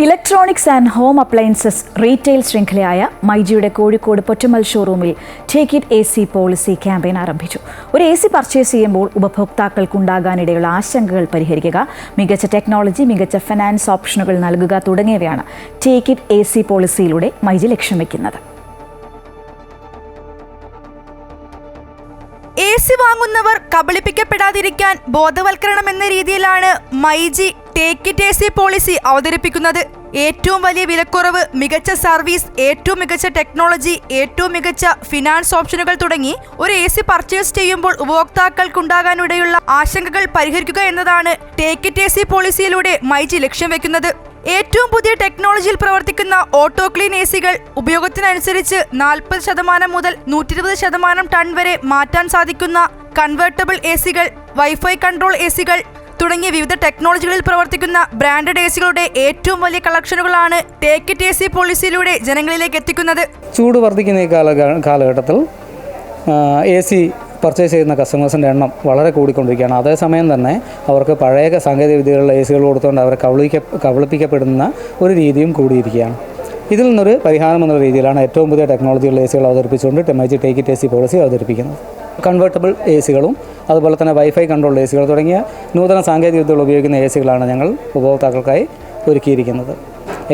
Electronics and home appliances retail ശൃംഖലയായ മൈജിയുടെ കോഴിക്കോട് പൊറ്റമൽ ഷോറൂമിൽ take it AC policy campaign ആരംഭിച്ചു. ഒരു AC പർച്ചേസ് ചെയ്യുമ്പോൾ ഉപഭോക്താക്കൾക്കുണ്ടാകാനിടയുള്ള ആശങ്കകൾ പരിഹരിക്കുക, മികച്ച ടെക്നോളജി, മികച്ച ഫിനാൻസ് ഓപ്ഷനുകൾ നൽകുക തുടങ്ങിയവയാണ് ടേക്ക് ഇറ്റ് AC പോളിസിയിലൂടെ മൈജി ലക്ഷ്യം വെക്കുന്നത്. AC വാങ്ങുന്നവർ കബളിപ്പിക്കപ്പെടാതിരിക്കാൻ ബോധവൽക്കരണം എന്ന രീതിയിലാണ് myG take it AC policy അവതരിപ്പിക്കുന്നത്. ഏറ്റവും വലിയ വിലക്കുറവ്, മികച്ച സർവീസ്, ഏറ്റവും മികച്ച ടെക്നോളജി, ഏറ്റവും മികച്ച ഫിനാൻസ് ഓപ്ഷനുകൾ തുടങ്ങി ഒരു AC പർച്ചേസ് ചെയ്യുമ്പോൾ ഉപഭോക്താക്കൾക്കുണ്ടാകാനിടയുള്ള ആശങ്കകൾ പരിഹരിക്കുക എന്നതാണ് ടേക്ക് ഇറ്റ് AC പോളിസിയിലൂടെ മൈജി ലക്ഷ്യം വെക്കുന്നത്. ഏറ്റവും പുതിയ ടെക്നോളജിയിൽ പ്രവർത്തിക്കുന്ന ഓട്ടോ ക്ലീൻ ACകൾ ഉപയോഗത്തിനനുസരിച്ച് 40% മുതൽ 120% ടൺ വരെ മാറ്റാൻ സാധിക്കുന്ന കൺവേർട്ടബിൾ ACകൾ, വൈഫൈ കൺട്രോൾ ACകൾ തുടങ്ങിയ വിവിധ ടെക്നോളജികളിൽ പ്രവർത്തിക്കുന്ന ബ്രാൻഡഡ് ACകളുടെ ഏറ്റവും വലിയ കളക്ഷനുകളാണ് ടേക്ക് ഇറ്റ് AC പോളിസിയിലൂടെ ജനങ്ങളിലേക്ക് എത്തിക്കുന്നത്. ചൂട് വർദ്ധിക്കുന്ന ഈ കാലഘട്ടത്തിൽ AC പർച്ചേസ് ചെയ്യുന്ന കസ്റ്റമേഴ്സിൻ്റെ എണ്ണം വളരെ കൂടിക്കൊണ്ടിരിക്കുകയാണ്. അതേസമയം തന്നെ അവർക്ക് പഴയ സാങ്കേതിക വിദ്യകളിലെ ACകൾ കൊടുത്തുകൊണ്ട് അവരെ കബളിപ്പിക്കപ്പെടുന്ന ഒരു രീതിയും കൂടിയിരിക്കുകയാണ്. ഇതിൽ നിന്നൊരു പരിഹാരം എന്ന രീതിയിലാണ് ഏറ്റവും പുതിയ ടെക്നോളജിയുള്ള ACകൾ അവതരിപ്പിച്ചുകൊണ്ട് myG take it AC policy അവതരിപ്പിക്കുന്നത്. കൺവേർട്ടബിൾ ACകളും അതുപോലെ തന്നെ വൈഫൈ കൺട്രോൾ ACകൾ തുടങ്ങിയ നൂതന സാങ്കേതിക വിദ്യകൾ ഉപയോഗിക്കുന്ന ACകളാണ് ഞങ്ങൾ ഉപഭോക്താക്കൾക്കായി ഒരുക്കിയിരിക്കുന്നത്.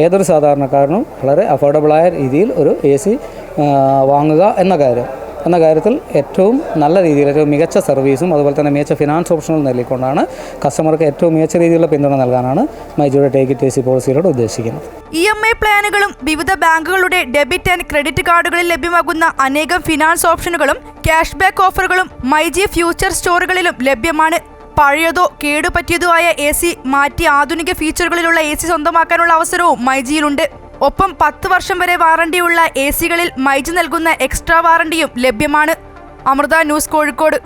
ഏതൊരു സാധാരണക്കാരനും വളരെ അഫോർഡബിളായ രീതിയിൽ ഒരു AC വാങ്ങുക എന്ന കാര്യത്തിൽ ഏറ്റവും നല്ല രീതിയിൽ ഏറ്റവും മികച്ച സർവീസും അതുപോലെ തന്നെ മികച്ച ഫിനാൻസ് ഓപ്ഷനുകൾ നൽകിക്കൊണ്ടാണ് കസ്റ്റമർക്ക് ഏറ്റവും മികച്ച രീതിയിലുള്ള പിന്തുണ നൽകാനാണ് മൈജിയുടെ ടേക്ക് ഇറ്റ് AC പോളിസിയിലൂടെ ഉദ്ദേശിക്കുന്നത്. EMI പ്ലാനുകളും വിവിധ ബാങ്കുകളുടെ ഡെബിറ്റ് ആൻഡ് ക്രെഡിറ്റ് കാർഡുകളിൽ ലഭ്യമാകുന്ന അനേകം ഫിനാൻസ് ഓപ്ഷനുകളും ക്യാഷ് ബാക്ക് ഓഫറുകളും മൈജി ഫ്യൂച്ചർ സ്റ്റോറുകളിലും ലഭ്യമാണ്. പഴയതോ കേടുപറ്റിയതോ ആയ AC മാറ്റി ആധുനിക ഫീച്ചറുകളിലുള്ള AC സ്വന്തമാക്കാനുള്ള അവസരവും മൈജിയിലുണ്ട്. ഒപ്പം 10 വർഷം വരെ വാറണ്ടിയുള്ള ACകളിൽ മൈജി നൽകുന്ന എക്സ്ട്രാ വാറണ്ടിയും ലഭ്യമാണ്. അമൃത ന്യൂസ്, കോഴിക്കോട്.